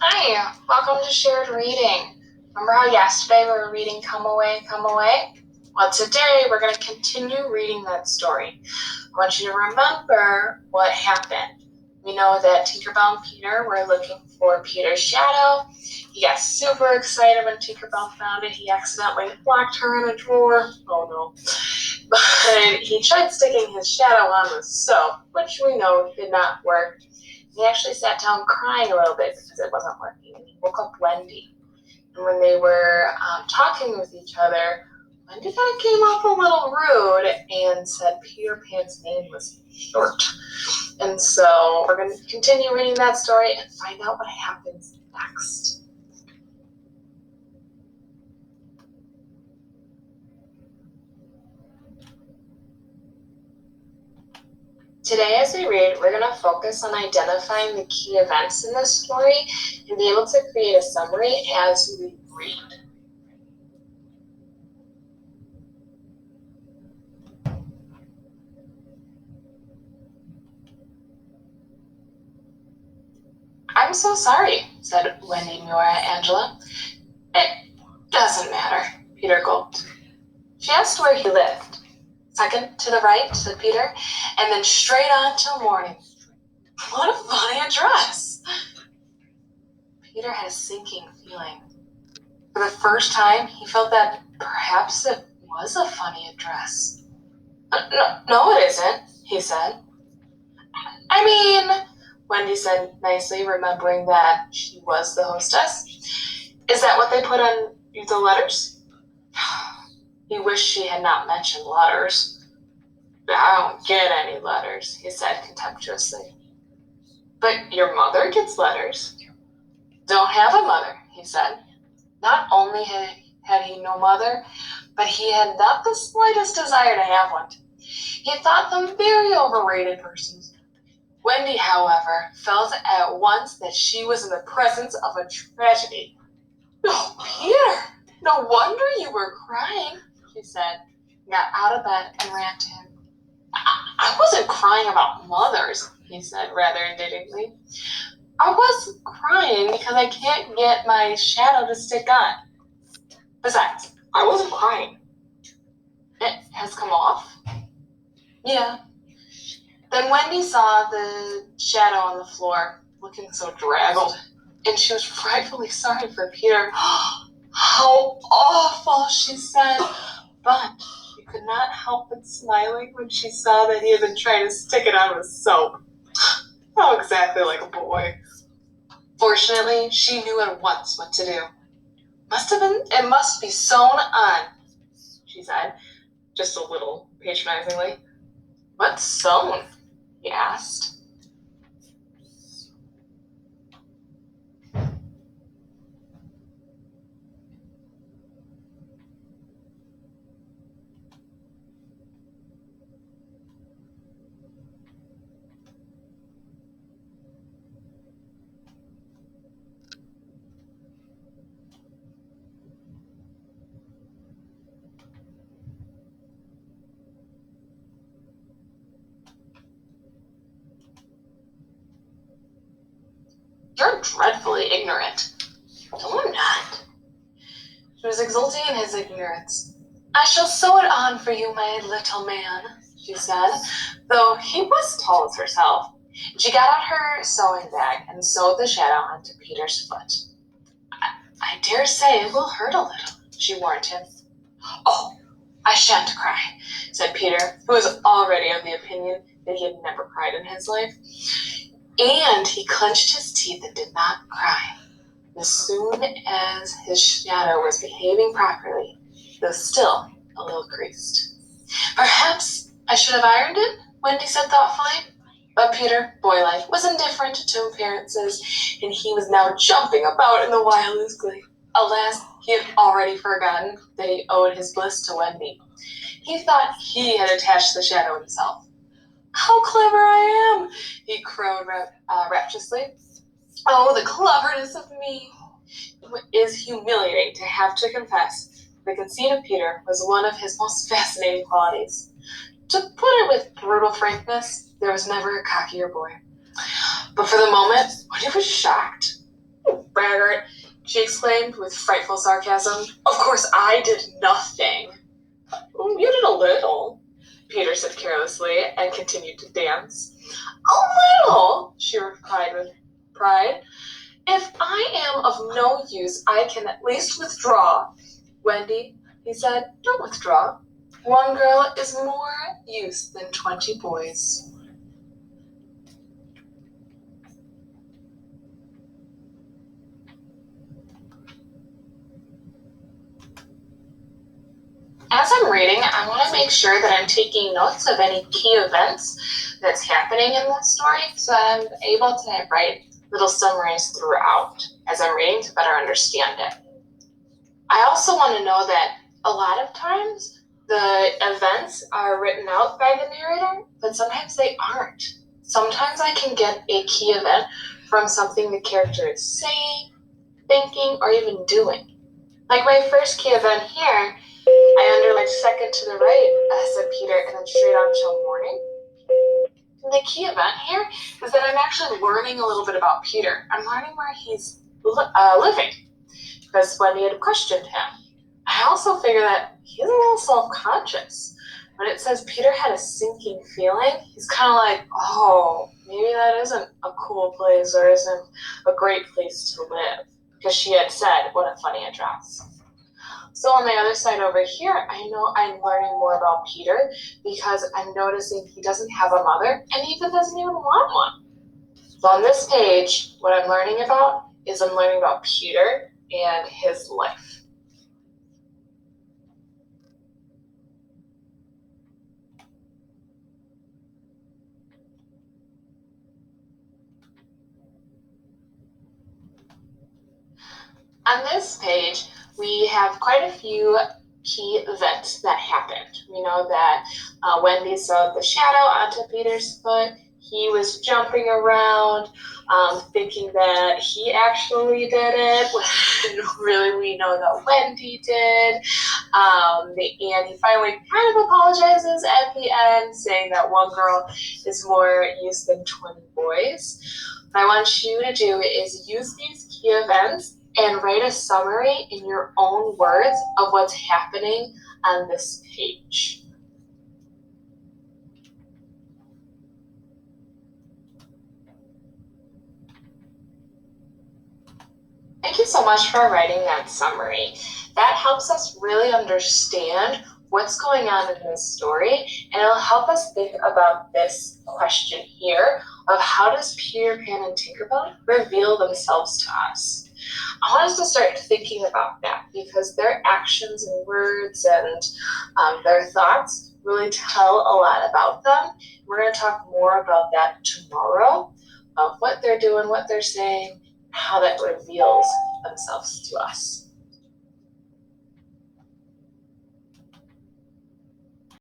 Hi, welcome to Shared Reading. Remember how yesterday we were reading Come Away, Come Away? Well, today we're going to continue reading that story. I want you to remember what happened. We know that Tinkerbell and Peter were looking for Peter's shadow. He got super excited when Tinkerbell found it. He accidentally locked her in a drawer. Oh no. But he tried sticking his shadow on the soap, which we know did not work. He actually sat down crying a little bit because it wasn't working. And he woke up Wendy. And when they were talking with each other, Wendy kind of came off a little rude and said Peter Pan's name was short. And so we're going to continue reading that story and find out what happens next. Today, as we read, we're going to focus on identifying the key events in this story and be able to create a summary as we read. I'm so sorry, said Wendy Mura Angela. It doesn't matter, Peter gulped. She asked where he lived. Second to the right, said Peter, and then straight on till morning. What a funny address! Peter had a sinking feeling. For the first time, he felt that perhaps it was a funny address. No, it isn't, he said. I mean, Wendy said nicely, remembering that she was the hostess. Is that what they put on the letters? He wished she had not mentioned letters. I don't get any letters, he said contemptuously. But your mother gets letters. Don't have a mother, he said. Not only had he no mother, but he had not the slightest desire to have one. He thought them very overrated persons. Wendy, however, felt at once that she was in the presence of a tragedy. Oh, Peter, no wonder you were crying, she said, got out of bed and ran to him. I wasn't crying about mothers, he said rather indignantly. I was crying because I can't get my shadow to stick on. Besides, I wasn't crying. It has come off? Yeah. Then Wendy saw the shadow on the floor, looking so draggled, and she was frightfully sorry for Peter. How awful, she said, but she could not help but smiling when she saw that he had been trying to stick it on with soap. How exactly like a boy. Fortunately, she knew at once what to do. It must be sewn on, she said, just a little patronizingly. What's sewn? He asked. You're dreadfully ignorant. No, I'm not. She was exulting in his ignorance. I shall sew it on for you, my little man, she said, though he was tall as herself. She got out her sewing bag and sewed the shadow onto Peter's foot. I dare say it will hurt a little, she warned him. Oh, I shan't cry, said Peter, who was already of the opinion that he had never cried in his life. And he clenched his teeth and did not cry. As soon as his shadow was behaving properly, though still a little creased. Perhaps I should have ironed it, Wendy said thoughtfully. But Peter, boylike, was indifferent to appearances, and he was now jumping about in the wildest glee. Alas, he had already forgotten that he owed his bliss to Wendy. He thought he had attached the shadow himself. How clever I am, he crowed rapturously. Oh, the cleverness of me! It is humiliating to have to confess the conceit of Peter was one of his most fascinating qualities. To put it with brutal frankness, there was never a cockier boy. But for the moment, Wendy was shocked. Braggart, she exclaimed with frightful sarcasm. Of course I did nothing. You did a little, Peter said carelessly, and continued to dance. A little, she replied with pride. If I am of no use, I can at least withdraw. Wendy, he said, don't withdraw. One girl is more use than 20 boys. As I'm reading, I want to make sure that I'm taking notes of any key events that's happening in this story so I'm able to write little summaries throughout as I'm reading to better understand it. I also want to know that a lot of times the events are written out by the narrator, but sometimes they aren't. Sometimes I can get a key event from something the character is saying, thinking, or even doing. Like my first key event here, I underlined second to the right, said Peter, and then straight on till morning. And the key event here is that I'm actually learning a little bit about Peter. I'm learning where he's living, because Wendy had questioned him. I also figure that he's a little self-conscious. When it says Peter had a sinking feeling, he's kind of like, oh, maybe that isn't a cool place or isn't a great place to live, because she had said, what a funny address. So on the other side over here, I know I'm learning more about Peter because I'm noticing he doesn't have a mother and he even doesn't even want one. So on this page, what I'm learning about is I'm learning about Peter and his life. On this page, we have quite a few key events that happened. We know that Wendy sewed the shadow onto Peter's foot. He was jumping around, thinking that he actually did it, when really we know that Wendy did. And he finally kind of apologizes at the end, saying that one girl is more use than 20 boys. What I want you to do is use these key events and write a summary in your own words of what's happening on this page. Thank you so much for writing that summary. That helps us really understand what's going on in this story, and it'll help us think about this question here of how does Peter Pan and Tinkerbell reveal themselves to us? I want us to start thinking about that because their actions and words and their thoughts really tell a lot about them. We're going to talk more about that tomorrow, of what they're doing, what they're saying, how that reveals themselves to us.